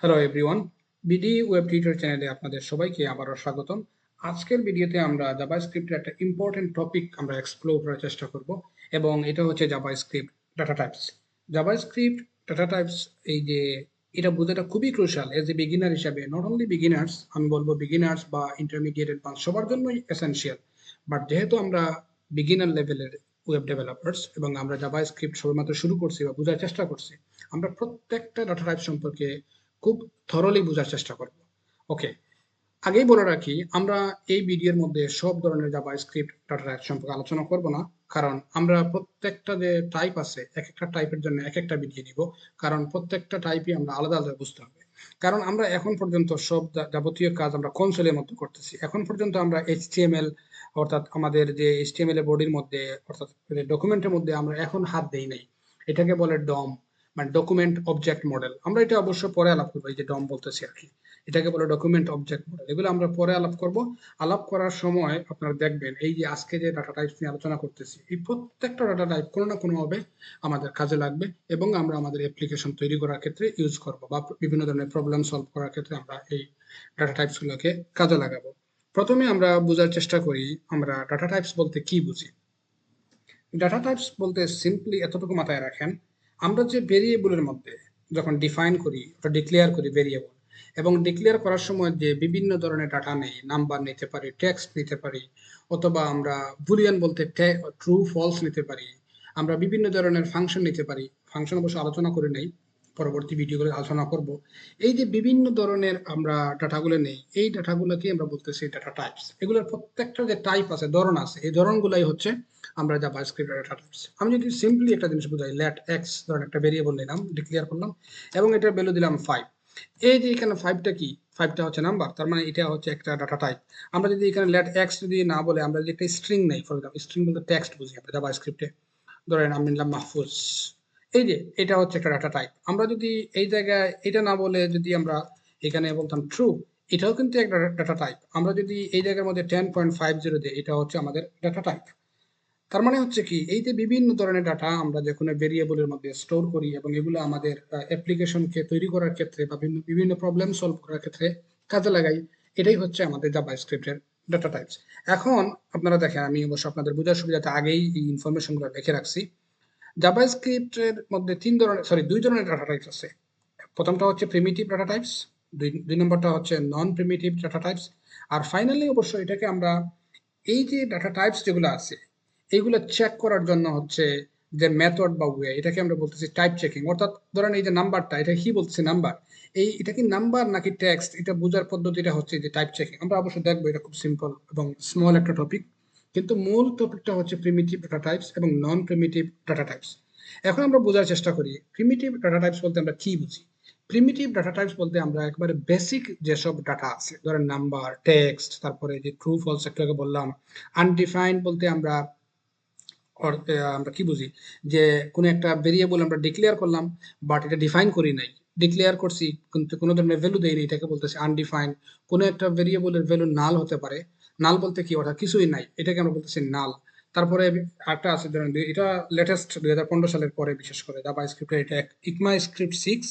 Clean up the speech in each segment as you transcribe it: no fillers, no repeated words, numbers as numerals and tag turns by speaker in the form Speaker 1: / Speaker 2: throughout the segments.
Speaker 1: Hello everyone, BD web tutor চ্যানেলে আপনাদের সবাইকে আবারও স্বাগতম। আজকের ভিডিওতে আমরা জাভাস্ক্রিপ্টের একটা ইম্পর্টেন্ট টপিক আমরা এক্সপ্লোর করার চেষ্টা করব এবং এটা হচ্ছে JavaScript data types. JavaScript data types এই যে এটা বোঝাটা খুবই ক্রুশাল এজ এ বিগিনার হিসাবে। নট অনলি বিগিনার্স, আমি বলবো বিগিনার্স বা ইন্টারমিডিয়েট অ্যাডভান্স সবার জন্যই এসেনশিয়াল। বাট যেহেতু আমরা বিগিনার লেভেলের ওয়েব ডেভেলপার্স এবং আমরা জাভাস্ক্রিপ্ট সবেমাত্র শুরু করছি বা বোঝার চেষ্টা করছি, আমরা প্রত্যেকটা ডাটা টাইপ সম্পর্কে খুব থরলি বোঝার চেষ্টা করব। ওকে, আগেই বলে রাখি, আমরা এই ভিডিওর মধ্যে সব ধরনের জাভাস্ক্রিপ্ট ডাটা টাইপ সম্পর্কে আলোচনা করব না, কারণ আমরা প্রত্যেকটা যে টাইপ আছে এক একটা টাইপের জন্য এক একটা ভিডিও নিব, কারণ প্রত্যেকটা টাইপই আমরা আলাদা আলাদা বুঝতে হবে। কারণ আমরা এখন পর্যন্ত সব যাবতীয় কাজ আমরা কনসোলের মধ্যে করতেছি। এখন পর্যন্ত আমরা এইচটিএমএল, অর্থাৎ আমাদের যে এইচটিএমএল এর বডির মধ্যে, অর্থাৎ ডকুমেন্টের মধ্যে আমরা এখন হাত দেই নাই। এটাকে বলে ডম, মানে ডকুমেন্ট অবজেক্ট মডেল। আমরা এটা অবশ্য পরে আলাপ করবো, এই যে ডম বলতেছি আর কি, এটাকে বলে ডকুমেন্ট অবজেক্ট মডেল। এগুলো আমরা পরে আলাপ করব। আলাপ করার সময় আপনারা দেখবেন এই যে আজকে যে ডাটা টাইপস নিয়ে আলোচনা করতেছি, এই প্রত্যেকটা ডাটা টাইপ কোনো না কোনোভাবে আমাদের কাজে লাগবে এবং আমরা আমাদের অ্যাপ্লিকেশন তৈরি করার ক্ষেত্রে ইউজ করব, বা বিভিন্ন ধরনের প্রবলেম সলভ করার ক্ষেত্রে আমরা এই ডাটা টাইপস গুলোকে কাজে লাগাবো। প্রথমে আমরা বোঝার চেষ্টা করি আমরা ডাটা টাইপস বলতে কি বুঝি। ডাটা টাইপস বলতে সিম্পলি এতটুকু মাথায় রাখেন, আমরা যে ভেরিয়েবলের মধ্যে যখন ডিফাইন করি, ওটা ডিক্লেয়ার করি ভেরিয়েবল, এবং ডিক্লেয়ার করার সময় যে বিভিন্ন ধরনের ডাটা নেই, নাম্বার নিতে পারি, টেক্সট নিতে পারি, অথবা আমরা বুলিয়ান বলতে ট্রু ফলস নিতে পারি, আমরা বিভিন্ন ধরনের ফাংশন নিতে পারি। ফাংশন অবশ্য আলোচনা করে নেই, পরবর্তী ভিডিওগুলো আলোচনা করব। এই যে বিভিন্ন ধরনের আমরা ডাটাগুলো নেই, এই ডাটাগুলোকে আমরা বলতেছি ডাটা টাইপস। এগুলোর প্রত্যেকটা যে টাইপ আছে, ধরন আছে, এই ধরনগুলাই হচ্ছে আমরা জাভাস্ক্রিপ্টের ডাটা টাইপস। আমি যদি সিম্পলি একটা জিনিস বোঝাই, লেট এক্স ধরেন একটা ভেরিয়েবল নিলাম, ডিক্লেয়ার করলাম এবং এটার ভ্যালু দিলাম 5। এই যে এখানে 5টা কি, 5টা হচ্ছে নাম্বার, তার মানে এটা হচ্ছে একটা ডাটা টাইপ। আমরা যদি এখানে লেট এক্স যদি না বলে আমরা যদি একটা স্ট্রিং নেই, ফর এক্সাম্পল স্ট্রিং বলতে টেক্সট বুঝি আমরা জাভাস্ক্রিপ্টে। ধরেন আমি নিলাম মাহফুজ, এই যে এটা হচ্ছে একটা ডাটা টাইপ। আমরা যদি এই জায়গায় এটা না বলে যদি আমরা এখানে বলতাম ট্রু, এটাও কিন্তু একটা ডাটা টাইপ। আমরা যদি এই জায়গার মধ্যে 10.50 দিই, এটা হচ্ছে আমাদের ডাটা টাইপ। তার মানে হচ্ছে কি, এই যে বিভিন্ন ধরনের ডাটা আমরা যে কোনো ভেরিয়েবলের মধ্যে স্টোর করি এবং এগুলো আমাদের অ্যাপ্লিকেশনকে তৈরি করার ক্ষেত্রে বা বিভিন্ন প্রবলেম সলভ করার ক্ষেত্রে কাজে লাগাই, এটাই হচ্ছে আমাদের জাভাস্ক্রিপ্টের ডাটা টাইপস। এখন আপনারা দেখেন, আমি অবশ্য আপনাদের বোঝার সুবিধাতে আগেই এই ইনফরমেশনগুলো লিখে রাখছি। জাভাস্ক্রিপ্টের মধ্যে দুই ধরনের ডাটা টাইপস আছে। প্রথমটা হচ্ছে প্রিমিটিভ ডাটা টাইপস, দুই নম্বরটা হচ্ছে নন প্রিমিটিভ ডাটা টাইপস। আর ফাইনালি অবশ্য এটাকে আমরা, এই যে ডাটা টাইপস যেগুলো আছে এইগুলো চেক করার জন্য হচ্ছে যে মেথড বা ওয়ে, এটাকে আমরা বলতেছি টাইপ চেকিং। অর্থাৎ ধরেন এই যে নাম্বারটা, এটা কি বলতেছি নাম্বার, এটা কি নাম্বার নাকি টেক্সট, এটা বোঝার পদ্ধতিটা হচ্ছে যে টাইপ চেকিং। আমরা অবশ্যই দেখবো, এটা খুব সিম্পল এবং স্মল একটা টপিক, কিন্তু মূল টপিকটা হচ্ছে প্রিমিটিভ ডাটা টাইপস এবং নন প্রিমিটিভ ডাটা টাইপস। এখন আমরা বোঝার চেষ্টা করি প্রিমিটিভ ডাটা টাইপস বলতে আমরা কি বুঝি। প্রিমিটিভ ডাটা টাইপস বলতে আমরা একবারে বেসিক যেসব ডাটা আছে, ধরেন নাম্বার, টেক্সট, তারপরে যে ট্রু ফলস একটু আগে বললাম। আনডিফাইন্ড বলতে আমরা আমরা কি বুঝি, যে কোনো একটা ভেরিয়েবল আমরা ডিক্লেয়ার করলাম বাট এটা ডিফাইন করি নাই, ডিক্লেয়ার করছি কিন্তু কোনো ধরনের ভ্যালু দেয়নি, এটাকে বলতেছি আনডিফাইন্ড। কোনো একটা ভেরিয়েবলের ভ্যালু নাল হতে পারে। নাল বলতে কি, অর্থাৎ কিছুই নাই, এটাকে আমরা বলতেছি নাল। তারপরে একটা আছে, ধরেন এটা লেটেস্ট 2015 সালের পরে বিশেষ করে জাভাস্ক্রিপ্টের, এটা ইকমা স্ক্রিপ্ট 6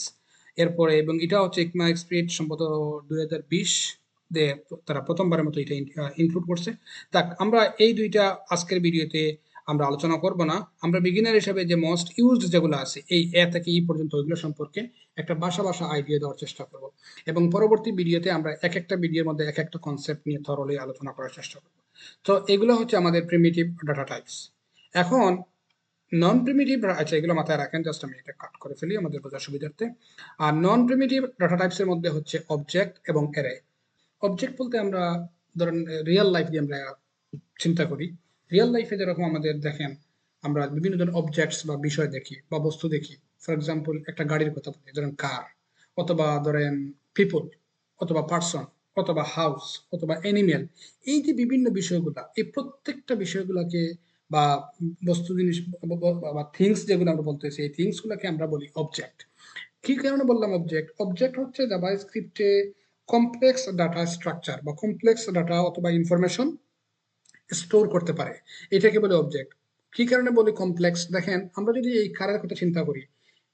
Speaker 1: এরপরে, এবং এটা হচ্ছে ইকমা স্ক্রিপ্ট সম্ভবত 2020 দিয়ে তারা প্রথমবারের মতো এটা ইনক্লুড করছে। তাক আমরা এই দুইটা আজকের ভিডিওতে আমরা আলোচনা করব না। আমরা বিগিনার হিসেবে যে মোস্ট ইউজড যেগুলো আছে এই এ থেকে ই পর্যন্ত, ওইগুলো সম্পর্কে একটা বাসা আইডিয়া দেওয়ার চেষ্টা করব, এবং পরবর্তী ভিডিওতে আমরা এক একটা ভিডিওর মধ্যে এক একটা কনসেপ্ট নিয়ে থরলি আলোচনা করার চেষ্টা করব। তো এগুলো হচ্ছে আমাদের প্রিমিটিভ ডাটা টাইপস। এখন নন প্রিমিটিভ, আচ্ছা এগুলো মাথায় রাখেন, জাস্ট আমি এটা কাট করে ফেলি আমাদের বোঝার সুবিধার্থে। আর নন প্রিমিটিভ ডাটা টাইপসের মধ্যে হচ্ছে অবজেক্ট এবং অ্যারে। অবজেক্ট বলতে আমরা ধরেন রিয়েল লাইফ দিয়ে আমরা চিন্তা করি। রিয়েল লাইফে যেরকম আমাদের দেখেন, আমরা বিভিন্ন ধরনের অবজেক্টস বা বিষয় দেখি বা বস্তু দেখি। ফর এক্সাম্পল একটা গাড়ির কথা বলি, ধরেন কার, অথবা ধরেন পিপল, অথবা পার্সন, অথবা হাউস, অথবা অ্যানিমেল। এই যে বিভিন্ন বিষয়গুলা, এই প্রত্যেকটা বিষয়গুলোকে বা বস্তু জিনিস বা থিংস যেগুলো আমরা বলতেছি, এই থিংস গুলাকে আমরা বলি অবজেক্ট। কি কারণে বললাম অবজেক্ট? অবজেক্ট হচ্ছে জাভাস্ক্রিপ্টে কমপ্লেক্স ডাটা স্ট্রাকচার বা কমপ্লেক্স ডাটা অথবা ইনফরমেশন স্টোর করতে পারে, এটাকে বলে অবজেক্ট। কি কারণে বলি কমপ্লেক্স? দেখেন, আমরা যদি এই কারের কথা চিন্তা করি,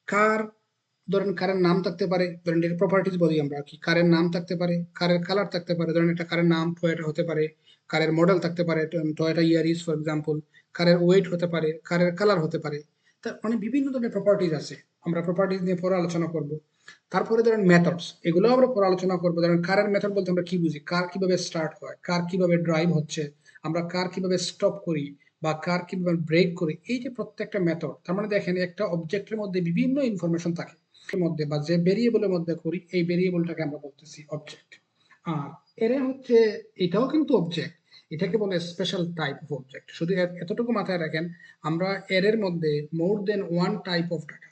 Speaker 1: কার ধরেন কারের নাম থাকতে পারে, ধরেন এর প্রপার্টিজ বলি আমরা কি, কারের নাম থাকতে পারে, কারের কালার থাকতে পারে, ধরেন একটা কারের নাম টয়োটা হতে পারে, কারের মডেল থাকতে পারে টয়োটা ইয়ারিস ফর এক্সাম্পল, কারের ওয়েট হতে পারে, কারের কালার হতে পারে। তার মানে বিভিন্ন ধরনের প্রপার্টিজ আছে, আমরা প্রপার্টিজ নিয়ে পরে আলোচনা করব। তারপরে ধরেন মেথডস, এগুলো আমরা পরে আলোচনা করবো। ধরেন কারের মেথড বলতে আমরা কি বুঝি, কার কিভাবে স্টার্ট হয়, কার কিভাবে ড্রাইভ হচ্ছে, আমরা কার কিভাবে স্টপ করি বা কার কিভাবে ব্রেক করি, এই যে প্রত্যেকটা মেথড, তার মানে দেখেন একটা অবজেক্টের মধ্যে বিভিন্ন ইনফরমেশন থাকে মধ্যে বা যে ভেরিয়েবলের মধ্যে করি, এই ভেরিয়েবলটাকে আমরা বলতেছি অবজেক্ট। আর এর হচ্ছে, এটাও কিন্তু অবজেক্ট, এটাকে বলে স্পেশাল টাইপ অফ অবজেক্ট। শুধু এতটুকু মাথায় রাখেন, আমরা এর মধ্যে মোর দেন ওয়ান টাইপ অফ ডাটা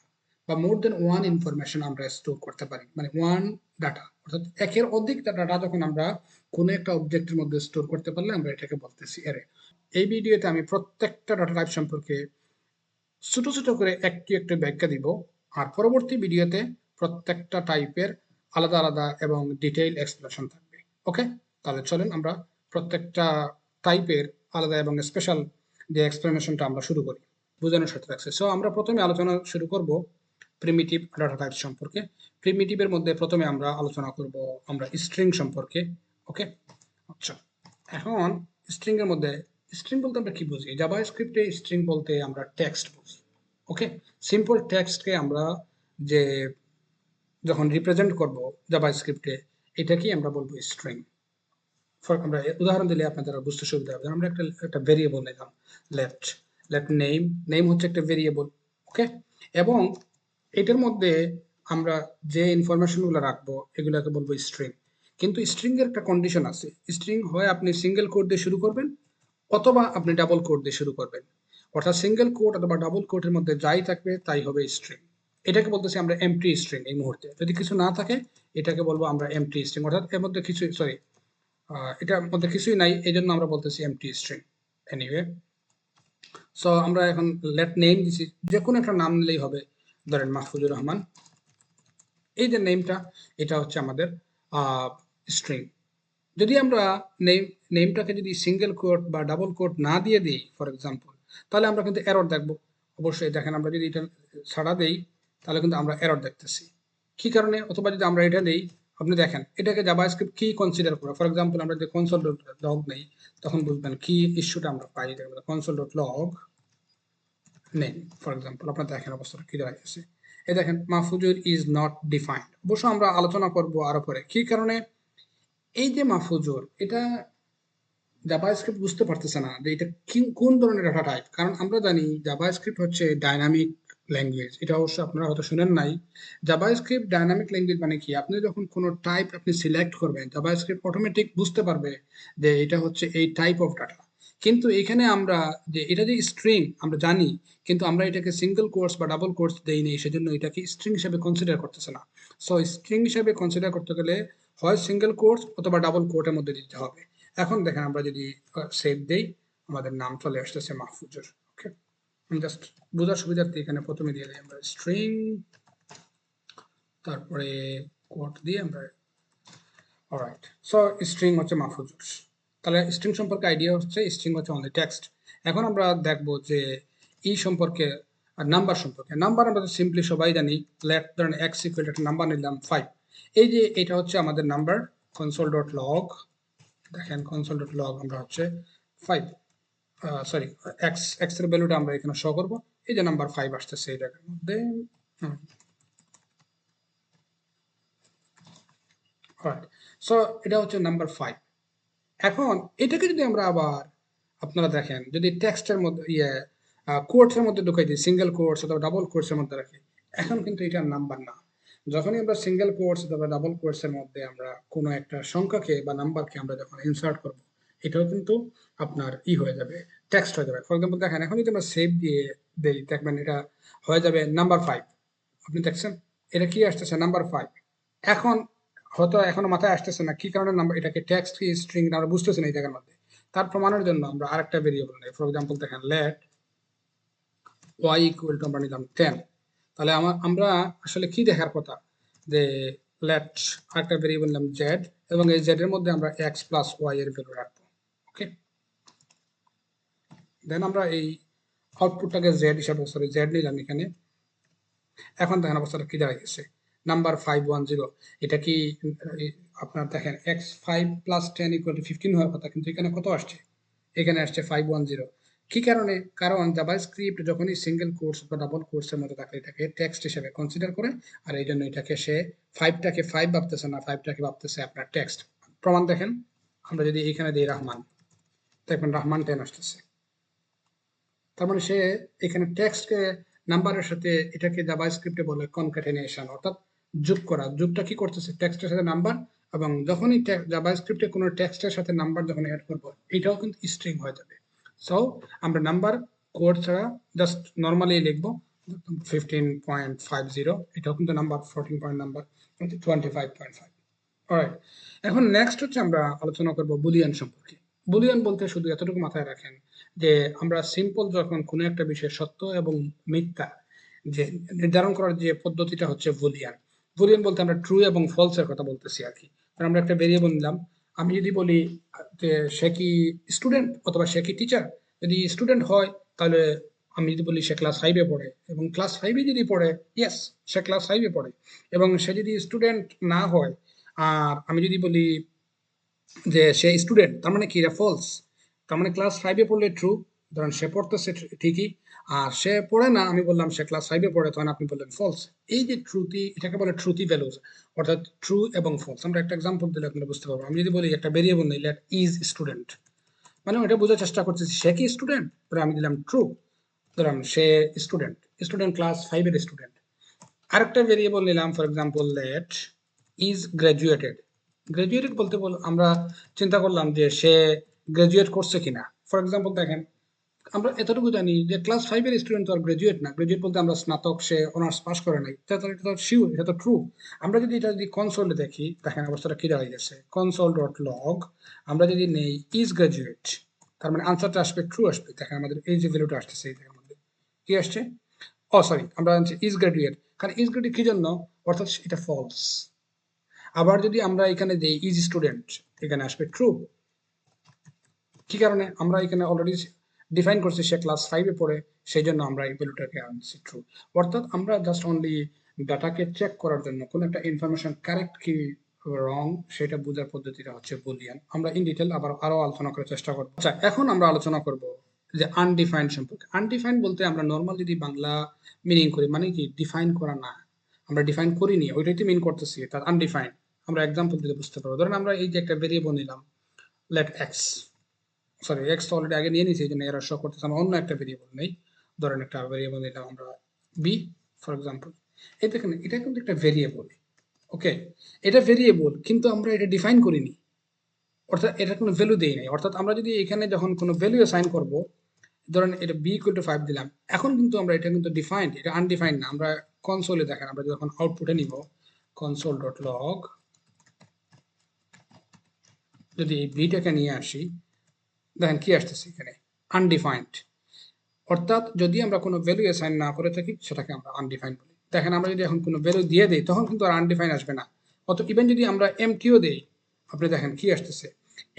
Speaker 1: বা মোর দেন ওয়ান ইনফরমেশন আমরা স্টোর করতে পারি, মানে ওয়ান ডাটা, অর্থাৎ একের অধিক ডাটা যখন আমরা কোনো একটা অবজেক্টের মধ্যে স্টোর করতে পারলে আমরা এটাকে বলতেছি এরে। এই ভিডিওতে আমি প্রত্যেকটা ডাটা টাইপ সম্পর্কে ছোট ছোট করে একটি একটি ব্যাখ্যা দিব, আর পরবর্তী ভিডিওতে প্রত্যেকটা টাইপের আলাদা আলাদা এবং ডিটেইল এক্সপ্লেনেশন থাকবে। ওকে, তাহলে চলেন আমরা প্রত্যেকটা টাইপের আলাদা এবং স্পেশাল যে এক্সপ্লেনেশনটা আমরা শুরু করি, বোঝানোর সাথে রাখছে। সো আমরা প্রথমে আলোচনা শুরু করব প্রিমিটিভ ডাটা টাইপ সম্পর্কে। প্রিমিটিভের মধ্যে প্রথমে আমরা আলোচনা করব আমরা স্ট্রিং সম্পর্কে। ওকে, আচ্ছা, এখন স্ট্রিং এর মধ্যে, স্ট্রিং বলতে আমরা কি বুঝি, জাভা স্ক্রিপ্টে স্ট্রিং বলতে আমরা টেক্সট বুঝি। ওকে, সিম্পল টেক্সটকে আমরা যে যখন রিপ্রেজেন্ট করব জাভা স্ক্রিপ্টে, এটাকেই আমরা বলবো স্ট্রিং। আমরা উদাহরণ দিলে আপনাদের বুঝতে সুবিধা হবে। আমরা একটা ভেরিয়েবল নিলাম, লেফট লেফট নেম, নেম হচ্ছে একটা ভেরিয়েবল। ওকে, এবং এটার মধ্যে আমরা যে ইনফরমেশনগুলো রাখবো এগুলোকে বলবো স্ট্রিং। কিন্তু স্ট্রিং এর একটা কন্ডিশন আছে, স্ট্রিং হয় আপনি সিঙ্গেল কোড দিয়ে শুরু করবেন অথবা আপনি ডাবল কোড দিয়ে শুরু করবেন, অর্থাৎ সিঙ্গেল কোড অথবা ডাবল কোডের মধ্যে যাই থাকবে তাই হবে স্ট্রিং। এটাকে বলতেছি আমরা এমটি স্ট্রিং। এই মুহূর্তে যদি কিছু না থাকে এটাকে বলবো আমরা এমটি স্ট্রিং, অর্থাৎ এর মধ্যে কিছু, সরি, এটার মধ্যে কিছুই নাই, এই জন্য আমরা বলতেছি এমটি স্ট্রিং। এনিওয়ে, সো আমরা এখন লেট নেম দিছি, যে কোনো একটা নাম নিলেই হবে, ধরেন মাহফুজুর রহমান। এই যে নেমটা, এটা হচ্ছে আমাদের স্ট্রিং। যদি আমরা নেমটাকে যদি সিঙ্গেল কোট বা ডাবল কোট না দিয়ে দিই ফর এক্সাম্পল, তাহলে আমরা কিন্তু এরর দেখবো। অবশ্যই দেখেন, আমরা যদি এটা ছাড়া দেই তাহলে কিন্তু আমরা এরর দেখতেছি। কি কারণে? অথবা যদি আমরা এটা দেই, আপনি দেখেন এটাকে জাভাস্ক্রিপ্ট কি কনসিডার করে। ফর এক্সাম্পল আমরা যদি কনসোল ডট লগ নেই, তখন বুঝবেন কি ইস্যুটা আমরা পাই। Console dot log name for example, আপনার দেখেন অবস্থাটা কি দাঁড়াইতেছে। এই দেখেন মাহফুজুর ইজ নট ডিফাইন্ড। অবশ্য আমরা আলোচনা করবো আরো পরে কি কারণে। এই যে মাহফুজুর, এটা জাভাস্ক্রিপ্ট বুঝতে পারতেছে না যে এটা কোন ধরনের ডাটা টাইপ। কারণ আমরা জানি জাভাস্ক্রিপ্ট হচ্ছে ডাইনামিক ল্যাঙ্গুয়েজ, এটা অবশ্য আপনারা হয়তো শুনেন নাই। জাভাস্ক্রিপ্ট ডাইনামিক ল্যাঙ্গুয়েজ মানে কি, আপনি যখন কোনো টাইপ আপনি সিলেক্ট করবেন, জাভাস্ক্রিপ্ট অটোমেটিক বুঝতে পারবে যে এটা হচ্ছে এই টাইপ অফ ডাটা। কিন্তু এখানে আমরা যে এটা যে স্ট্রিং আমরা জানি, কিন্তু আমরা এটাকে সিঙ্গেল কোর্স বা ডাবল কোর্স দেই নেই, সেজন্য এটাকে স্ট্রিং হিসেবে কনসিডার করতেছে না। সো স্ট্রিং হিসেবে কনসিডার করতে গেলে হয় সিঙ্গেল কোর্স অথবা ডাবল কোর্টের মধ্যে দিতে হবে। এখন দেখেন আমরা যদি সেভ দেই, আমাদের নাম চলে আসতেছে মাহফুজুর। ওকে, আমি জাস্ট বোঝার সুবিধার্থে এখানে প্রথমে দিয়ে দিই আমরা স্ট্রিং, তারপরে কোট দিয়ে আমরা, অলরাইট। সো স্ট্রিং হচ্ছে মাহফুজুর। তাহলে স্ট্রিং সম্পর্কে আইডিয়া হচ্ছে স্ট্রিং হচ্ছে অনলি টেক্সট। এখন আমরা দেখবো যে ই সম্পর্কে আর নাম্বার সম্পর্কে। নাম্বার আমরা সিম্পলি সবাই জানি, লেট ধরেন এক্স ইকুয়াল একটা নাম্বার নিলাম 5। এই যে এটা হচ্ছে আমাদের নাম্বার, কনসোল ডট লগ, দেখেন কনসোল ডট লগ আমরা হচ্ছে 5, সরি এক্স এক্স এর ভ্যালুটা আমরা এখানে শো করব। এই যে নাম্বার 5 আসতেছে এই জায়গার মধ্যে। সো এটা হচ্ছে নাম্বার 5। এখন এটাকে যদি আমরা আবার, আপনারা দেখেন যদি টেক্সটের মধ্যে কোটসের মধ্যে ঢুকাই দিই, সিঙ্গেল কোটস অথবা ডাবল কোটসের মধ্যে রাখি, এখন কিন্তু এটা নাম্বার না। যখনই আমরা সিঙ্গেল কোটস অথবা ডাবল কোটসের মধ্যে আমরা কোনো একটা সংখ্যাকে বা নাম্বারকে আমরা যখন ইনসার্ট করব, এটাও কিন্তু আপনার হয়ে যাবে, টেক্সট হয়ে যাবে। ফর এক্সাম্পল দেখেন, এখন যদি আমরা সেভ দিয়ে দেই, দেখবেন এটা হয়ে যাবে নাম্বার 5। আপনি দেখছেন এটা কি আসতেছে, নাম্বার 5। এখন হয়তো এখনো মাথায় আসতেছে না কি কারণে নাম্বার, এটাকে টেক্সট কি স্ট্রিং আমরা বুঝতেছি না এই জায়গার মধ্যে। তার প্রমাণের জন্য আমরা আরেকটা ভেরিয়েবল নেই। ফর এক্সাম্পল দেখেন লেট ওয়াই ইকুয়াল টু আমরা নিলাম 10। তাহলে আমরা আসলে কি দেখার কথা, যে লেট আরেকটা ভেরিয়েবল নিলাম জেড, এবং এই জেড এর মধ্যে আমরা এক্স প্লাস ওয়াই এর ভ্যালু রাখবো। ওকে, দেন আমরা এই আউটপুটটাকে জেড হিসাবে, সরি জেড নিলাম এখানে, এখন দেখেন অবস্থাটা কি দাঁড়িয়ে গেছে, নাম্বার 510, এটা কি আপনার দেখেন এক্স 5 + 10 = 15 হওয়ার কথা, কিন্তু এখানে কত আসছে, এখানে আসছে 510। কি কারণে? কারণ জাভাস্ক্রিপ্ট যখনই সিঙ্গেল কোটস বা ডাবল কোটসের মধ্যে থাকে এটাকে টেক্সট হিসেবে কনসিডার করে, আর এই জন্য এটাকে সে 5টাকে 5 ভাবতেছে না, 5টাকে ভাবতেছে আপনার টেক্সট। প্রমাণ দেখেন, আমরা যদি এখানে দিই রহমান, দেখবেন রহমান 10 আসতেছে। তার মানে সে এখানে টেক্সটকে নাম্বারের সাথে, এটাকে জাভাস্ক্রিপ্টে বলে কনক্যাটেনেশন, অর্থাৎ যোগ করা। যোগটা কি করতেছে, টেক্সটের সাথে নাম্বার, এবং যখনই জাভাস্ক্রিপ্টে কোনো টেক্সটের সাথে নাম্বার যখন অ্যাড করব, এটাও কিন্তু স্ট্রিং হয়ে যাবে। সো আমরা নাম্বার কোড ছাড়া জাস্ট নর্মালি লিখবো 15.50, এটাও কিন্তু নাম্বার, 14 পয়েন্ট নাম্বার, 25.5। অলরাইট, এখন নেক্সট হচ্ছে আমরা আলোচনা করব বুলিয়ান সম্পর্কে। বুলিয়ান বলতে শুধু এতটুকু মাথায় রাখেন যে আমরা সিম্পল যখন কোনো একটা বিষয়ের সত্য এবং মিথ্যা যে নির্ধারণ করার যে পদ্ধতিটা হচ্ছে বুলিয়ান। বুলিয়ান বলতে আমরা ট্রু এবং ফলস এর কথা বলতেছি আর কি। কারণ আমরা একটা ভেরিয়েবল নিলাম, আমি যদি বলি যে সে কি স্টুডেন্ট অথবা সে কি টিচার, যদি স্টুডেন্ট হয় তাহলে আমি যদি বলি সে ক্লাস 5-এ পড়ে, এবং ক্লাস 5-এ যদি পড়ে, ইয়েস সে ক্লাস 5-এ পড়ে। এবং সে যদি স্টুডেন্ট না হয়, আর আমি যদি বলি যে সে স্টুডেন্ট, তার মানে কি এটা ফলস। তার মানে ক্লাস 5-এ পড়লে ট্রু, ধরেন সে পড়তেছে ঠিকই, আর সে পড়ে না, আমি বললাম সে ক্লাস 5-এ পড়ে, তখন আপনি বললেন ফলস। এই যে ট্রুতি, এটাকে বলে ট্রুতি ভ্যালুজ, অর্থাৎ ট্রু এবং ফলস। আমরা একটা এক্সাম্পল দিলে আপনারা বুঝতে পারবো। আমি যদি বলি একটা ভেরিয়েবল নেই, লেট ইজ স্টুডেন্ট, মানে ওটা বোঝার চেষ্টা করছি সে কি স্টুডেন্ট, পরে আমি দিলাম ট্রু, ধরলাম সে স্টুডেন্ট, স্টুডেন্ট ক্লাস 5-এর স্টুডেন্ট। আরেকটা ভেরিয়েবল নিলাম, for example let is graduated. Graduated বলতে আমরা চিন্তা করলাম যে সে গ্রাজুয়েট করছে কিনা। ফর এক্সাম্পল দেখেন, আমরা এতটুকু জানি যে ক্লাস 5-এর স্টুডেন্ট তো আর গ্রাজুয়েট না। গ্রাজুয়েট বলতে আমরা স্নাতক, সে অনার্স পাস করে নাই, এটা তো শিওর, এটা তো ট্রু। আমরা যদি এটা যদি কনসোলে দেখি, দেখেন অবস্থাটা কি দাঁড়িয়ে গেছে, কনসোল ডট লগ আমরা যদি নেই ইজ গ্রাজুয়েট, তার মানে আনসারটা আসবে ট্রু আসবে। দেখেন আমাদের এই যে ভ্যালুটা আসতেছে, এই জায়গার মধ্যে কি আসছে, ও সরি, আমরা আনছি ইজ গ্রাজুয়েট। কারণ ইজ গ্রাজুয়েট কি জন্য, অর্থাৎ এটা ফলস। আবার যদি আমরা এখানে দেই ইজ স্টুডেন্ট, এখানে আসবে ট্রু। কি কারণে, আমরা এখানে অলরেডি ডিফাইন করছি সে ক্লাস 5-এ পড়ে, সেই জন্য আমরা এই ভ্যালুটাকে আনছি ট্রু। অর্থাৎ আমরা জাস্ট অনলি ডাটাকে চেক করার জন্য কোন একটা ইনফরমেশন কারেক্ট কি রং সেটা বোঝার পদ্ধতিটা হচ্ছে বুলিয়ান। আমরা ইন ডিটেল আবার আরো আলোচনা করার চেষ্টা করব। আচ্ছা, এখন আমরা আলোচনা করব যে আনডিফাইন্ড সম্পর্কে। আনডিফাইন্ড বলতে আমরা নর্মাল যদি বাংলা মিনিং করি, মানে কি ডিফাইন করা না, আমরা ডিফাইন করিনি, ওইটাই তো মিন করতেছি, তার আনডিফাইন্ড। আমরা এক্সাম্পল দিলে বুঝতে পারবো। ধরেন আমরা এই যে একটা ভেরিয়েবল নিলাম, লেট এক্স, সরি এক্স তো অলরেডি আগে নিয়ে নিয়েছি, এই জন্য এরা শো করতেছে, আমরা অন্য একটা ভেরিয়েবল নেই। ধরেন একটা ভেরিয়েবল নিলাম আমরা বি, ফর এক্সাম্পল। এই দেখেন এটা কিন্তু একটা ভেরিয়েবল, ওকে, এটা ভেরিয়েবল, কিন্তু আমরা এটা ডিফাইন করিনি, অর্থাৎ এটা কোনো ভ্যালু দেই নাই। অর্থাৎ আমরা যদি এখানে যখন কোনো ভ্যালু অ্যাসাইন করব, ধরেন এটা বি ইকুয়াল টু 5 দিলাম, এখন কিন্তু আমরা এটা কিন্তু ডিফাইন্ড, এটা আনডিফাইন্ড না। আমরা কনসোলে দেখেন, আমরা যখন আউটপুটে নিব কনসোল ডট লগ, যদি এই বিটাকে নিয়ে আসি, দেখেন কি আসতেছে এখানে, আনডিফাইন্ড। অর্থাৎ যদি আমরা কোনো ভ্যালু অ্যাসাইন না করে থাকি, সেটাকে আমরা আনডিফাইন বলি। দেখেন আমরা যদি এখন কোনো ভ্যালু দিয়ে দিই, তখন কিন্তু আর আনডিফাইন আসবে না। অত ইভেন যদি আমরা এমটিও দেই, আপনি দেখেন কি আসতেছে,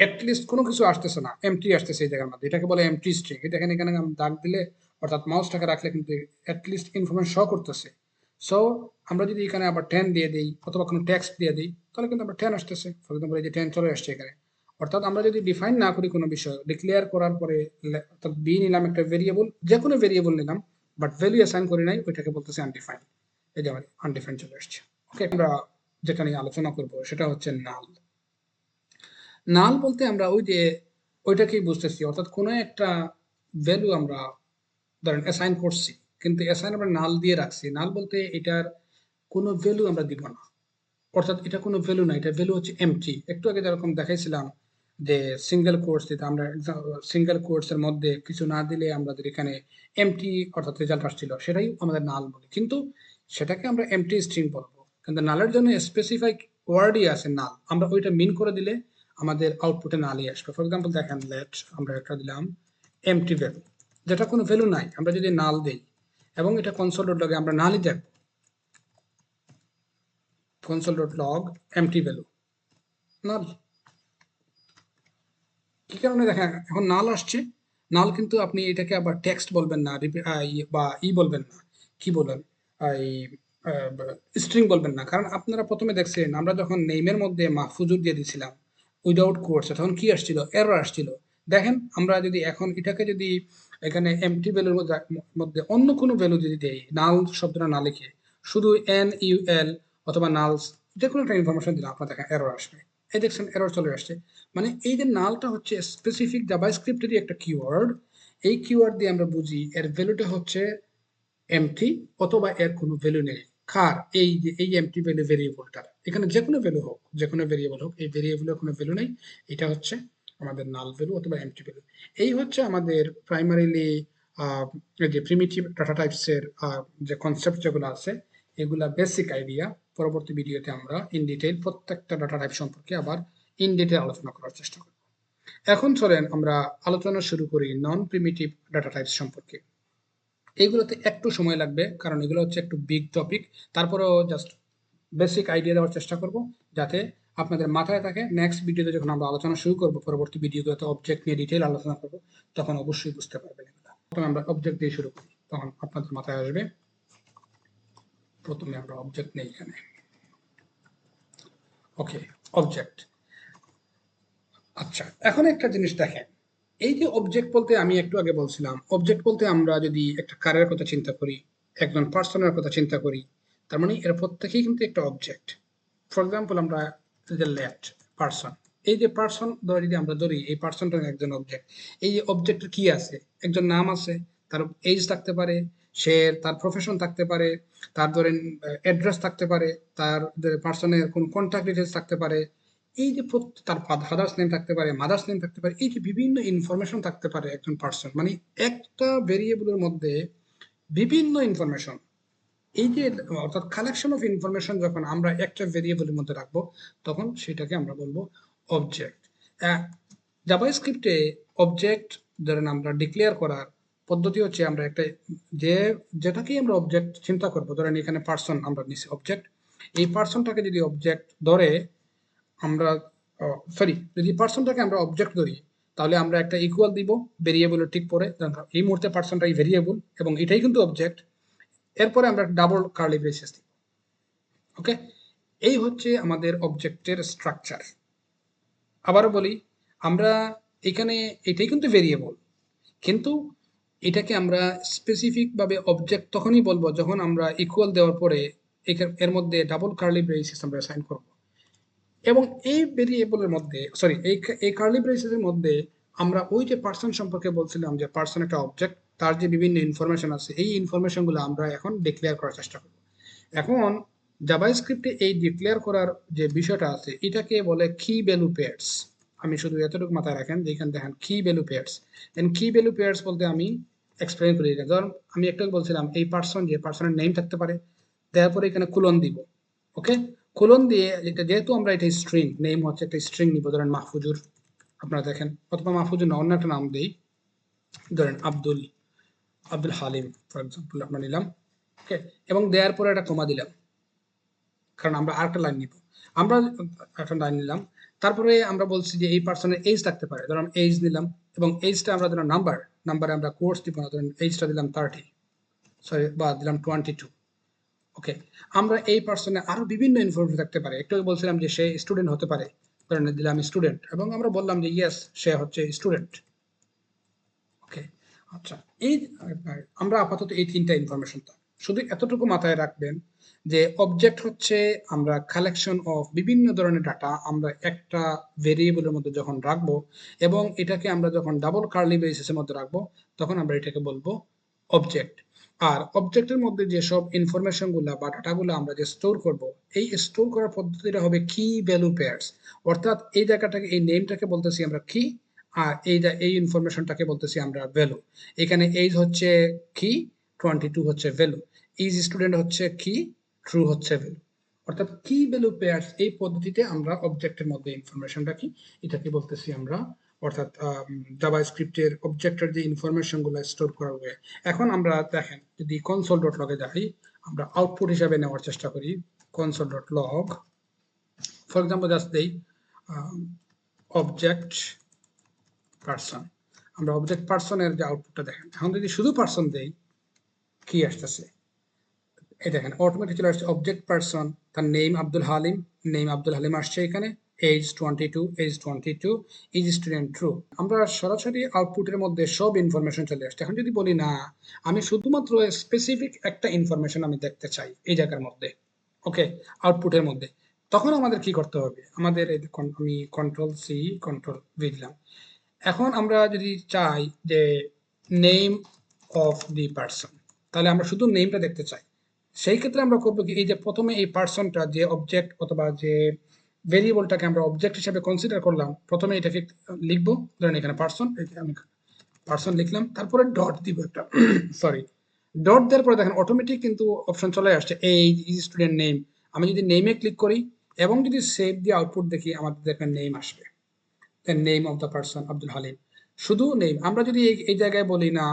Speaker 1: অ্যাটলিস্ট কোনো কিছু আসতেছে না, এমটি আসতেছে এই জায়গার মধ্যে, এটাকে বলে এমটি স্ট্রিং। দেখেন এখানে আমি দাগ দিলে, অর্থাৎ মাউসটাকে রাখলে কিন্তু অ্যাটলিস্ট ইনফরমেশন শো করতেছে। সো আমরা যদি এখানে আবার 10 দিয়ে দিই অথবা কোনো টেক্সট দিয়ে দিই, তাহলে কিন্তু আমরা 10 আসতেছে। ফর এক্সাম্পল এই যে 10 চলে আসছে এখানে। অর্থাৎ আমরা যদি ডিফাইন না করি কোনো বিষয়, ডিক্লেয়ার করার পরে, অর্থাৎ বি নিলাম একটা ভেরিয়েবল, যে কোনো ভেরিয়েবল নিলাম, বাট ভ্যালু অ্যাসাইন করি নাই, ওইটাকে বলতেছে আনডিফাইন্ড। এই যে আমার আনডিফাইন্ড চলে আসছে। ওকে, আমরা যেটা নিয়ে আলোচনা করব সেটা হচ্ছে নাল। নাল বলতে আমরা ওই যে ওইটাকেই বুঝতেছি, অর্থাৎ কোনো একটা ভ্যালু আমরা ধরেন অ্যাসাইন করছি, কিন্তু অ্যাসাইন আমরা নাল দিয়ে রাখছি। নাল বলতে এটার কোনো ভ্যালু আমরা দিব না, অর্থাৎ এটা কোনো ভ্যালু না, এটা ভ্যালু হচ্ছে এমটি। একটু আগে যেরকম দেখাইছিলাম যে সিঙ্গেল কোর্স দিতে, আমরা সিঙ্গেল কোর্সের মধ্যে কিছু না দিলে আমাদের এখানে এমটি অর্থাৎ রেজাল্ট আসছিল, সেটাই আমাদের নাল বলি, কিন্তু সেটাকে আমরা এমটি স্ট্রিং বলবো। কিন্তু নালের জন্য স্পেসিফিক ওয়ার্ডই আছে নাল, আমরা ওইটা মিন করে দিলে আমাদের আউটপুটে নালই আসবে। ফর এক্সাম্পল দেখেন, লেট আমরা একটা দিলাম এমটি ভ্যালু, যেটা কোনো ভ্যালু নাই, আমরা যদি নাল দেই এবং এটা কনসোল ডট লগে আমরা নালই দেখব, console dot log empty value null. কি কারণে দেখেন এখন নাল আসছে, নাল কিন্তু আপনি এটাকে আবার টেক্সট বলবেন না, বা ই বলবেন না, কি বলবেন, এই স্ট্রিং বলবেন না, কারণ আপনারা প্রথমে দেখছেন আমরা যখন নেইমের মধ্যে মাহফুজুর দিয়ে দিয়েছিলাম উইদাউট কোর্স, তখন কি আসছিল, এরর আসছিল। দেখেন আমরা যদি এখন এটাকে যদি এখানে এমটি ভ্যালুর মধ্যে মধ্যে অন্য কোনো ভ্যালু যদি দেই, নাল শব্দটা না লিখে শুধু এন ইউ এল অথবা নালস যে কোনো একটা ইনফরমেশন দিলে আপনার দেখেন এরর আসবে। এই দেখছেন এরর চলে আসছে। মানে এই যে নালটা হচ্ছে স্পেসিফিক জাভাস্ক্রিপ্টেরই একটা কিওয়ার্ড। এই কিওয়ার্ড দিয়ে আমরা বুঝি এর ভ্যালুটা হচ্ছে এমটি অথবা এর কোনো ভ্যালু নেই। কার এই যে এই এমটি ভ্যালু ভেরিয়েবলটার, এখানে যে কোনো ভ্যালু হোক, যে কোনো ভেরিয়েবল হোক, এই ভেরিয়েবলের কোনো ভ্যালু নেই। এটা হচ্ছে আমাদের নাল ভ্যালু অথবা এমটি ভ্যালু। এই হচ্ছে আমাদের প্রাইমারিলি যে প্রিমিটিভ ডাটা টাইপসের যে কনসেপ্ট যেগুলো আছে, এগুলা বেসিক আইডিয়া। পরবর্তী ভিডিওতে আমরা ইন ডিটেইল প্রত্যেকটা ডাটা টাইপ সম্পর্কে আবার ইন ডিটেইল আলোচনা করার চেষ্টা করব। এখন চলেন আমরা আলোচনা শুরু করি নন প্রিমিটিভ ডাটা টাইপস সম্পর্কে। এইগুলোতে একটু সময় লাগবে, কারণ এগুলো হচ্ছে একটু বিগ টপিক। তারপরেও জাস্ট বেসিক আইডিয়া দেওয়ার চেষ্টা করব, যাতে আপনাদের মাথায় থাকে। নেক্সট ভিডিওতে যখন আমরা আলোচনা শুরু করব, পরবর্তী ভিডিওতে অবজেক্ট নিয়ে ডিটেইল আলোচনা করব, তখন অবশ্যই বুঝতে পারবেন এগুলো। প্রথমে আমরা অবজেক্ট দিয়ে শুরু করি, তখন আপনাদের মাথায় আসবে। প্রথমে আমরা অবজেক্ট নেই এখানে। ওকে, অবজেক্ট। আচ্ছা, এখন একটা জিনিস দেখেন, এই যে অবজেক্ট বলতে আমি একটু আগে বলছিলাম, অবজেক্ট বলতে আমরা যদি একটা কারের কথা চিন্তা করি, একজন পার্সনের কথা চিন্তা করি, তার মানে এর প্রত্যেকেই কিন্তু একটা অবজেক্ট। ফর এক্সাম্পল আমরা যে লেফট পার্সন, এই যে পার্সন ধরে যদি আমরা ধরি, এই পার্সনটা একজন অবজেক্ট। এই যে অবজেক্টের কি আছে, একজন নাম আছে, তার এজ থাকতে পারে, সে তার প্রফেশন থাকতে পারে, তার ধরেন অ্যাড্রেস থাকতে পারে, তার পার্সনের কোন কন্ট্যাক্ট ডিটেলস থাকতে পারে, এই যে তার ফাদার্স নেম থাকতে পারে, মাদার্স নেম থাকতে পারে, এই যে বিভিন্ন ইনফরমেশন থাকতে পারে একজন পার্সন। মানে একটা ভেরিয়েবলের মধ্যে বিভিন্ন ইনফরমেশন, এই যে অর্থাৎ কালেকশন অফ ইনফরমেশন যখন আমরা একটা ভেরিয়েবলের মধ্যে রাখবো, তখন সেটাকে আমরা বলবো অবজেক্ট। জাভাস্ক্রিপ্টে অবজেক্ট ধরেন আমরা ডিক্লেয়ার করার পদ্ধতি হচ্ছে, আমরা একটা যে যেটাকেই আমরা অবজেক্ট চিন্তা করবো, ধরেন এখানে পার্সন আমরা নিচ্ছি অবজেক্ট, এই পার্সনটাকে যদি অবজেক্ট ধরে আমরা সরি, যদি পার্সনটাকে আমরা অবজেক্ট ধরি, তাহলে আমরা একটা ইকুয়াল দিব ভেরিয়েবলের ঠিক পরে। এই মুহূর্তে পার্সনটাই ভেরিয়েবল এবং এটাই কিন্তু অবজেক্ট। এরপরে আমরা ডাবল কার্লি ব্রেসেস দিব। ওকে, এই হচ্ছে আমাদের অবজেক্টের স্ট্রাকচার। আবারও বলি, আমরা এখানে এটাই কিন্তু ভেরিয়েবল, কিন্তু এটাকে আমরা স্পেসিফিক ভাবে অবজেক্ট তখনই বলবো যখন আমরা ইকুয়াল দেওয়ার পরে এর মধ্যে ডাবল কার্লি ব্রেসেস আমরা সাইন করব। এবং এই ভেরিয়েবলের মধ্যে সরি এই কার্লি ব্রেসেসের মধ্যে আমরা ওই যে পার্সন সম্পর্কে বলছিলাম যে পার্সন একটা অবজেক্ট, তার যে বিভিন্ন ইনফরমেশন আছে, এই ইনফরমেশনগুলো আমরা এখন ডিক্লেয়ার করার চেষ্টা করব। এখন জাভাস্ক্রিপ্টে এই ডিক্লেয়ার করার যে বিষয়টা আছে, এটাকে বলে কি ভ্যালু পেয়ার্স। আমি শুধু এতটুকু মাথায় রাখেন যে এখানে দেখেন কি ভ্যালু পেয়ার্স। দেন কি ভ্যালু পেয়ার্স বলতে আমি এক্সপ্লেন করি। ধরুন আমি একটু বলছিলাম এই পার্সন, যে পার্সনের নেম থাকতে পারে, তারপরে এখানে কুলন দিব। ওকে, কোলন দিয়ে এটা যেহেতু আমরা এটা স্ট্রিং, নেম হচ্ছে একটা স্ট্রিং নিব, ধরেন মাহফুজুর আপনারা দেখেন, অথবা মাহফুজুর না অন্য একটা নাম দিই, ধরেন আব্দুল হালিম ফর এক্সাম্পল আমরা নিলাম। ওকে, এবং দেওয়ার পরে একটা কমা দিলাম, কারণ আমরা আরেকটা লাইন নিব। আমরা একটা লাইন নিলাম, তারপরে আমরা বলছি যে এই পার্সনের এজ থাকতে পারে, ধরুন এজ নিলাম, এবং এজটা আমরা ধরুন নাম্বারে আমরা কোর্স দিব না, ধরুন এজটা দিলাম 30, সরি বা দিলাম 22। ওকে, আমরা এই পার্সনে আরো বিভিন্ন ইনফরমেশন থাকতে পারে। একটু বলছিলাম যে সে স্টুডেন্ট হতে পারে, ধরেন দিলাম স্টুডেন্ট, এবং আমরা বললাম যে ইয়েস সে হচ্ছে স্টুডেন্ট। ওকে, আচ্ছা, এই আমরা আপাতত এই তিনটা ইনফরমেশন, শুধু এতটুকু মাথায় রাখবেন যে অবজেক্ট হচ্ছে আমরা কালেকশন অফ বিভিন্ন ধরনের ডাটা আমরা একটা ভেরিয়েবলের মধ্যে যখন রাখবো, এবং এটাকে আমরা যখন ডাবল কার্লি ব্রেসেসের মধ্যে রাখবো, তখন আমরা এটাকে বলবো অবজেক্ট। আর অবজেক্টের মধ্যে যেসব ইনফরমেশন গুলা বা ডাটাগুলো আমরা যে স্টোর করব, এই স্টোর করার পদ্ধতিটা হবে কি ভ্যালু পেয়ার্স। অর্থাৎ এই জায়গাটাকে, এই নেমটাকে বলতেছি আমরা কি, আর এই ইনফরমেশনটাকে বলতেছি আমরা ভ্যালু। এখানে এইজ হচ্ছে কি, 22 হচ্ছে ভ্যালু, ইজ স্টুডেন্ট হচ্ছে কি, ট্রু হচ্ছে ভ্যালু। অর্থাৎ কি ভ্যালু পেয়ার্স এই পদ্ধতিতে আমরা অবজেক্টের মধ্যে ইনফরমেশন রাখি, এটাকে বলতেছি আমরা, অর্থাৎ জাভাস্ক্রিপ্টের অবজেক্টের যে ইনফরমেশন গুলো স্টোর করা হবে। এখন আমরা দেখেন যদি কনসোল ডট লগে যাই, আমরা আউটপুট হিসাবে নেওয়ার চেষ্টা করি console dot log. For example just দেই অবজেক্ট পার্সন। আমরা অবজেক্ট পার্সনের যে আউটপুটটা দেখেন, এখন যদি শুধু পার্সন দেই কি আসতেছে, এই দেখেন অটোমেটিক চলে আসছে অবজেক্ট পারসন, তার নেম আব্দুল হালিম আসছে এখানে, এজ 22, ইজ স্টুডেন্ট ট্রু। আমরা সরাসরি আউটপুটের মধ্যে সব ইনফরমেশন চলে আসছে। এখন যদি বলি না আমি শুধুমাত্র স্পেসিফিক একটা ইনফরমেশন আমি দেখতে চাই এই জায়গার মধ্যে, ওকে, আউটপুটের মধ্যে, তখন আমাদের কি করতে হবে? আমাদের আমি কন্ট্রোল সি কন্ট্রোল ভি দিলাম। এখন আমরা যদি চাই যে নেম অফ দি পারসন, তাহলে আমরা শুধু নেমটা দেখতে চাই। সেই ক্ষেত্রে আমরা করবো কি, এই যে প্রথমে এই পার্সনটা যে অবজেক্ট অথবা যে ভেরিয়েবলটাকে আমরা অবজেক্ট হিসেবে কনসিডার করলাম, প্রথমে এটাকে লিখবো, ধরেন এখানে পার্সন, আমি পার্সন লিখলাম, তারপরে ডট দিব একটা সরি, ডট দেওয়ার পরে দেখেন অটোমেটিক কিন্তু অপশন চলে আসছে এই স্টুডেন্ট নেম। আমি যদি নেমে ক্লিক করি এবং যদি সেভ দিয়ে আউটপুট দেখি, আমাদের দেখেন নেম আসবে, the name of the person Abdul Halim, শুধু নেম। আমরা যদি এই জায়গায় বলি না,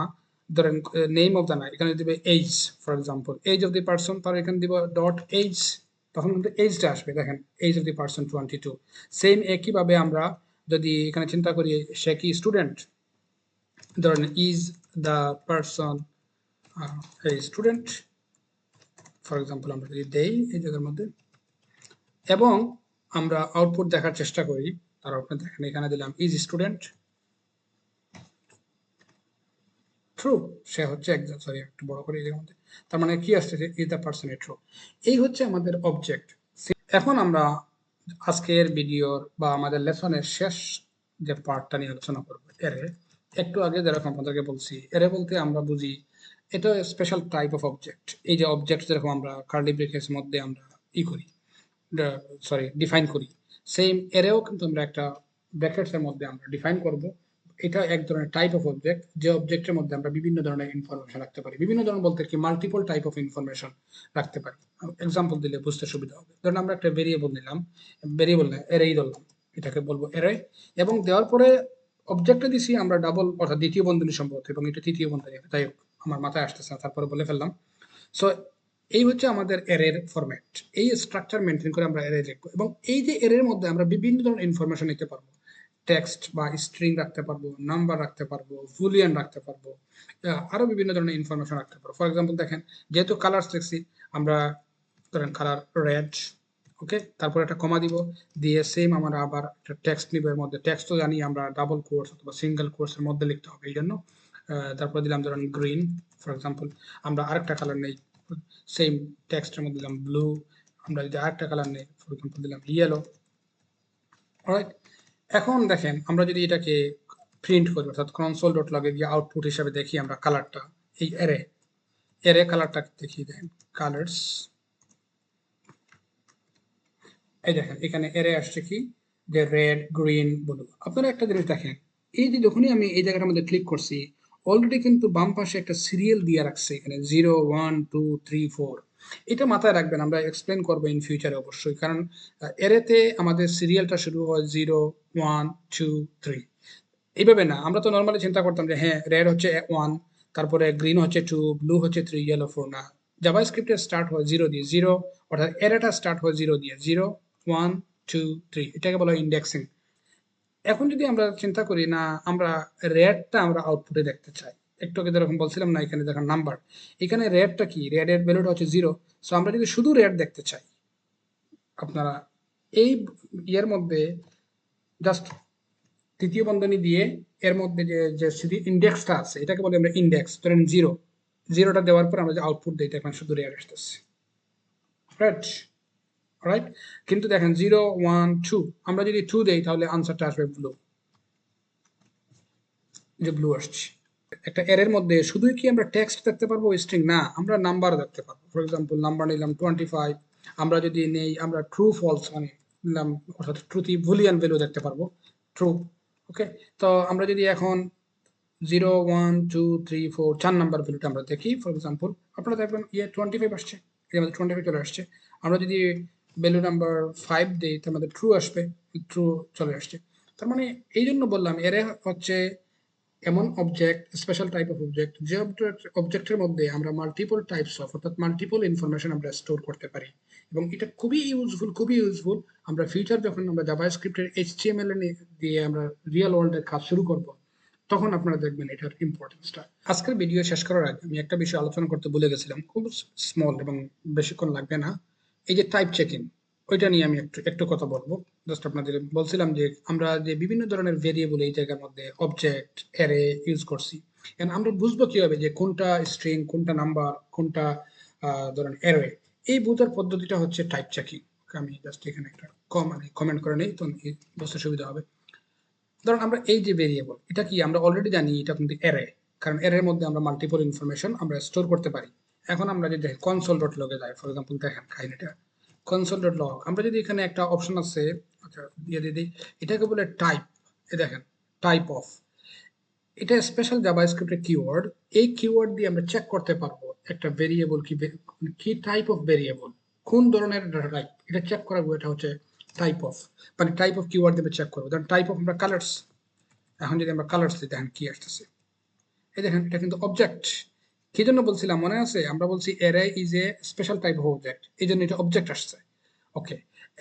Speaker 1: ধরেন নেম অফ দ্য, না এখানে দিবে age, for example age of the person, তাহলে এখানে দিব ডট এইজ, তখন কিন্তু এইজটা আসবে, দেখেন age of the person 22। Same একইভাবে আমরা যদি এখানে চিন্তা করি সে কি স্টুডেন্ট, ধরেন ইজ দ্য পার্সন এই স্টুডেন্ট, ফর এক্সাম্পল আমরা যদি দেই এই জায়গার মধ্যে এবং আমরা আউটপুট দেখার চেষ্টা করি, তার আপনি দেখেন এখানে দিলাম ইজ স্টুডেন্ট ট্রু, সে হচ্ছে একজন, সরি একটু বড় করে এই মধ্যে, তার মানে কি আসছে যে ইজ দ্য পারসন ট্রু। এই হচ্ছে আমাদের অবজেক্ট। এখন আমরা আজকের ভিডিওর বা আমাদের লেসনের শেষ যে পার্টটা নিয়ে আলোচনা করবো, এরে। একটু আগে যেরকম আপনাদেরকে বলছি, এরে বলতে আমরা বুঝি এটা স্পেশাল টাইপ অফ অবজেক্ট। এই যে অবজেক্ট যেরকম আমরা কার্লি ব্রেকের মধ্যে আমরা করি, সরি ডিফাইন করি, সেম এরেও কিন্তু আমরা একটা ব্র্যাকেটস এর মধ্যে আমরা ডিফাইন করব। এটা এক ধরনের টাইপ অফ অবজেক্ট, যে অবজেক্টের মধ্যে আমরা বিভিন্ন ধরনের ইনফরমেশন রাখতে পারি। বিভিন্ন ধরনের বলতে কি, মাল্টিপল টাইপ অফ ইনফরমেশন রাখতে পারি। এক্সাম্পল দিলে বুঝতে সুবিধা হবে। ধরুন আমরা একটা ভেরিয়েবল নিলাম, ভেরিয়েবল না এরেই ধরলাম, এটাকে বলবো এরে, এবং দেওয়ার পরে অবজেক্টে দিছি আমরা ডাবল অর্থাৎ দ্বিতীয় বন্ধনী সম্ভবত, এবং এটা তৃতীয় বন্ধনী, তাই আমার মাথায় আসতেছে না, তারপরে বলে ফেললাম। সো এই হচ্ছে আমাদের এরের ফরম্যাট। এই স্ট্রাকচার মেনটেন করে আমরা এরে লিখবো, এবং এই যে এরের মধ্যে আমরা বিভিন্ন ধরনের ইনফরমেশন নিতে পারবো। টেক্সট বা স্ট্রিং রাখতে পারবো, নাম্বার রাখতে পারবো, বুলিয়ান রাখতে পারবো, আরো বিভিন্ন ধরনের ইনফরমেশন রাখতে পারবো। ফর এক্সাম্পল দেখেন, যেহেতু কালার্স লিখছি আমরা, ধরেন কালার রেড, ওকে, তারপর একটা কমা দিব, দিয়ে সেম আমরা আবার একটা টেক্সট নিব। এর মধ্যে টেক্সট তো জানি আমরা ডাবল কোর্স অথবা সিঙ্গেল কোর্সের মধ্যে লিখতে হবে, এই জন্য তারপর দিলাম ধরেন গ্রিন, ফর এক্সাম্পল। আমরা আরেকটা কালার নেই, সেম টেক্সটের মধ্যে দিলাম ব্লু। আমরা যদি আরেকটা কালার নেই, ফর এক্সাম্পল দিলাম ইয়েলো। অলরাইট, এখন দেখেন আমরা যদি এটাকে প্রিন্ট করি, অর্থাৎ কনসোল ডট লগে গিয়ে আউটপুট হিসাবে দেখি আমরা কালারটা, এই এরে কালারটা দেখি, দেখেন কালার্স, এই দেখেন এখানে এরে আসছে কি, যে রেড, গ্রিন, ব্লু। আপনারা একটা জিনিস দেখেন, এই যে যখনই আমি এই জায়গাটার মধ্যে ক্লিক করছি, অলরেডি কিন্তু বাম পাশে একটা সিরিয়াল দিয়ে রাখছে এখানে 0 1 2 3 4। এটা মাথায় রাখবেন, আমরা এক্সপ্লেন করবো ইন ফিউচারে অবশ্যই, কারণ এরেতে আমাদের সিরিয়ালটা শুরু হয় 0 1 2 3। এইভাবে না, আমরা তো নর্মালি চিন্তা করতাম যে হ্যাঁ রেড হচ্ছে 1, তারপরে গ্রিন হচ্ছে 2, ব্লু হচ্ছে 3, ইয়েলো 4। না, জাভাস্ক্রিপ্টে স্টার্ট হয় 0 দিয়ে, 0 অর্থাৎ এরেটা স্টার্ট হয় 0 দিয়ে, 0 1 2 3, এটাকে বলা হয় ইন্ডেক্সিং। এখন যদি আমরা চিন্তা করি না, আমরা রেডটা আমরা আউটপুটে দেখতে চাই, একটু আগে যেরকম বলছিলাম না, এখানে দেখেন নাম্বার, এখানে রেডটা কি, রেডের ভ্যালুটা হচ্ছে 0। সো আমরা যদি শুধু রেড দেখতে চাই, আপনারা এই ইয়ের মধ্যে জাস্ট তৃতীয় বন্ধনী দিয়ে এর মধ্যে যে ইন্ডেক্সটা আছে এটাকে বলি আমরা ইন্ডেক্স, ধরেন 0, 0টা দেওয়ার পর আমরা যে আউটপুট দিই দেখবেন শুধু রেড আসতেছে, রাইট? রাইট, কিন্তু দেখেন 0 1 2, আমরা যদি 2 দেই তাহলে আনসারটা আসবে ব্লু, যে ব্লু আসছে। একটা এর মধ্যে শুধুই কি আমরা টেক্সট দেখতে পারবো, স্ট্রিং না, আমরা নাম্বার দেখতে পারবো। ফর এক্সাম্পল নাম্বার নিলাম 25, আমরা যদি নেই আমরা ট্রু ফলস মানে নিলাম, অর্থাৎ ট্রুথি বুলিয়ান ভ্যালু দেখতে পারবো, ট্রু। ওকে, তো আমরা যদি এখন 0 1 2 3 4 4 নাম্বার ভ্যালুটা আমরা দেখি, ফর এক্সাম্পল আপনারা দেখবেন 25 আসছে, এর মধ্যে 25 চলে আসছে। আমরা যদি ভ্যালু নাম্বার 5 দিই তার মধ্যে ট্রু আসবে, ট্রু চলে আসছে। তার মানে এই জন্য বললাম এরে হচ্ছে এমন object, special type of object, যে অবজেক্টের মধ্যে আমরা মাল্টিপল টাইপস অফ অর্থাৎ মাল্টিপল ইনফরমেশন আমরা স্টোর করতে পারি, এবং এটা খুবই ইউজফুল। আমরা ফিউচার যখন আমরা জাভাস্ক্রিপ্টের HTML দিয়ে আমরা রিয়েল ওয়ার্ল্ডের কাজ শুরু করব, তখন আপনারা দেখবেন এটার ইম্পর্টেন্সটা। আজকের ভিডিও শেষ করার আগে আমি একটা বিষয় আলোচনা করতে ভুলে গেছিলাম, খুব স্মল এবং বেশিক্ষণ লাগবে না। এই যে টাইপ চেকিং, ওইটা নিয়ে আমি একটু একটু কথা বলবো। জাস্ট আপনাদের বলছিলাম যে আমরা যে বিভিন্ন ধরনের ভেরিয়েবল এই জায়গার মধ্যে অবজেক্ট, অ্যারে ইউজ করছি, এখন আমরা বুঝবো কিভাবে যে কোনটা স্ট্রিং, কোনটা নাম্বার, কোনটা ধরেন অ্যারে। এই বোঝার পদ্ধতিটা হচ্ছে টাইপ চেকিং। আমি জাস্ট এখানে একটা কমেন্ট করে নেই, তো বুঝতে সুবিধা হবে। ধরুন আমরা এই যে ভেরিয়েবল, এটা কি আমরা অলরেডি জানি এটা কিন্তু অ্যারে, কারণ অ্যারের মধ্যে আমরা মাল্টিপল ইনফরমেশন আমরা স্টোর করতে পারি। এখন আমরা যদি কনসোল ডট লগে যাই, ফর এক্সাম্পল দেখেন কাহিনীটা, কনসোল ডট লগ, আমরা যদি এখানে একটা অপশন আছে, আচ্ছা দিয়ে দিই, এটাকে বলে টাইপ। এ দেখেন টাইপ অফ, এটা স্পেশাল জাভাস্ক্রিপ্টের কিওয়ার্ড। এই কিওয়ার্ড দিয়ে আমরা চেক করতে পারবো একটা ভেরিয়েবল কি টাইপ অফ ভেরিয়েবল, কোন ধরনের ডাটা টাইপ, এটা চেক করাবো। এটা হচ্ছে টাইপ অফ, মানে টাইপ অফ কিওয়ার্ড দিয়ে চেক করবো। ধরেন টাইপ অফ আমরা কালার্স, এখন যদি আমরা কালার্স দিই দেখেন কি আসতেছে, এই দেখেন এটা কিন্তু অবজেক্ট। কি জন্য বলছিলাম মনে আছে, আমরা বলছি array is a special type of object, এই জন্য এটা অবজেক্ট আসছে। ওকে,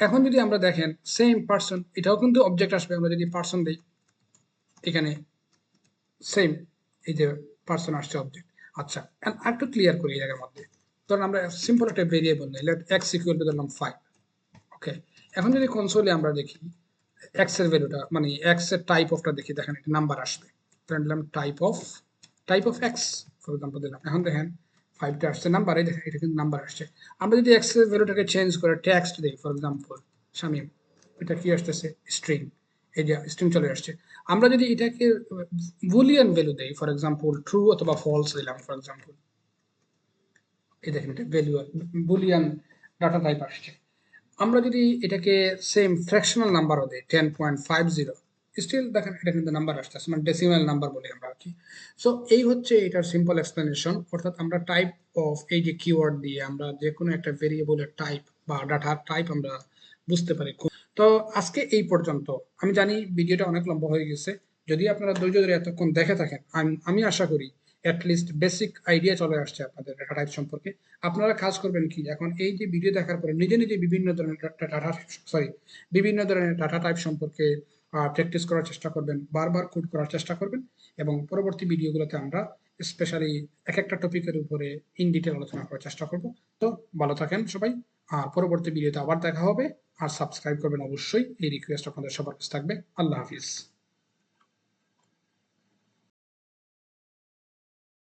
Speaker 1: এখন যদি আমরা দেখেন সেম পার্সন, এটাও কিন্তু অবজেক্ট আসবে। আমরা যদি পার্সন দিই, এখানে সেম, এই যে পার্সন আসছে অবজেক্ট। আচ্ছা, আরেকটু ক্লিয়ার করি এই জায়গার মধ্যে। ধরুন আমরা সিম্পল একটা ভেরিয়েবল নিই, লেট এক্স ইকুয়াল টু ধরলাম 5। ওকে, এখন যদি কনসোলে আমরা দেখি এক্স এর ভ্যালুটা, মানে এক্স এর টাইপ অফটা দেখি, দেখেন একটা নাম্বার আসবে। ধরে নিলাম type of x for example দিলাম। এখন দেখেন 5টা আসছে নাম্বার, এই দেখেন এটা কিন্তু নাম্বার আসছে। আমরা যদি এক্স এর ভ্যালুটাকে চেঞ্জ করে টেক্সট দিই, ফর এক্সাম্পল শামিম, এটা কি আসতেছে স্ট্রিং, এই যে স্ট্রিং চলে আসছে। আমরা যদি এটাকে বুলিয়ান ভ্যালু দেই, ফর এক্সাম্পল ট্রু অথবা ফলস দিলাম ফর এক্সাম্পল, এই দেখেন এটা ভ্যালু বুলিয়ান ডাটা টাইপ আসছে। আমরা যদি এটাকে সেম ফ্র্যাকশনাল নাম্বারও দিই 10.50, স্টিল দেখেন এটা কিন্তু নাম্বার আসতেছে, মানে ডেসিমাল নাম্বার বলি আমরা আর কি। সো এই হচ্ছে এটার সিম্পল এক্সপ্লেনেশন। অর্থাৎ আমরা টাইপ অফ এই যে কিওয়ার্ড দিয়ে আমরা যে কোনো একটা ভেরিয়েবলের টাইপ বা ডাটার টাইপ আমরা বুঝতে পারি। তো আজকে এই পর্যন্ত। আমি জানি ভিডিওটা অনেক লম্বা হয়ে গেছে, যদি আপনারা ধৈর্য ধরে এতক্ষণ দেখে থাকেন, আমি আশা করি অ্যাটলিস্ট বেসিক আইডিয়া চলে আসছে আপনাদের ডাটা টাইপ সম্পর্কে। আপনারা কাজ করবেন কি, এখন এই যে ভিডিও দেখার পরে নিজে নিজে বিভিন্ন ধরনের ডাটা টাইপ সম্পর্কে প্র্যাকটিস করার চেষ্টা করবেন, বারবার কোড করার চেষ্টা করবেন, এবং পরবর্তী ভিডিওগুলোতে আমরা স্পেশালি এক একটা টপিকের উপরে ইন ডিটেল আলোচনা করার চেষ্টা করব। তো ভালো থাকেন সবাই, আর পরবর্তী ভিডিওতে আবার দেখা হবে। আর সাবস্ক্রাইব করবেন অবশ্যই, এই রিকোয়েস্ট আপনাদের সবার কাছে থাকবে। আল্লাহ হাফিজ।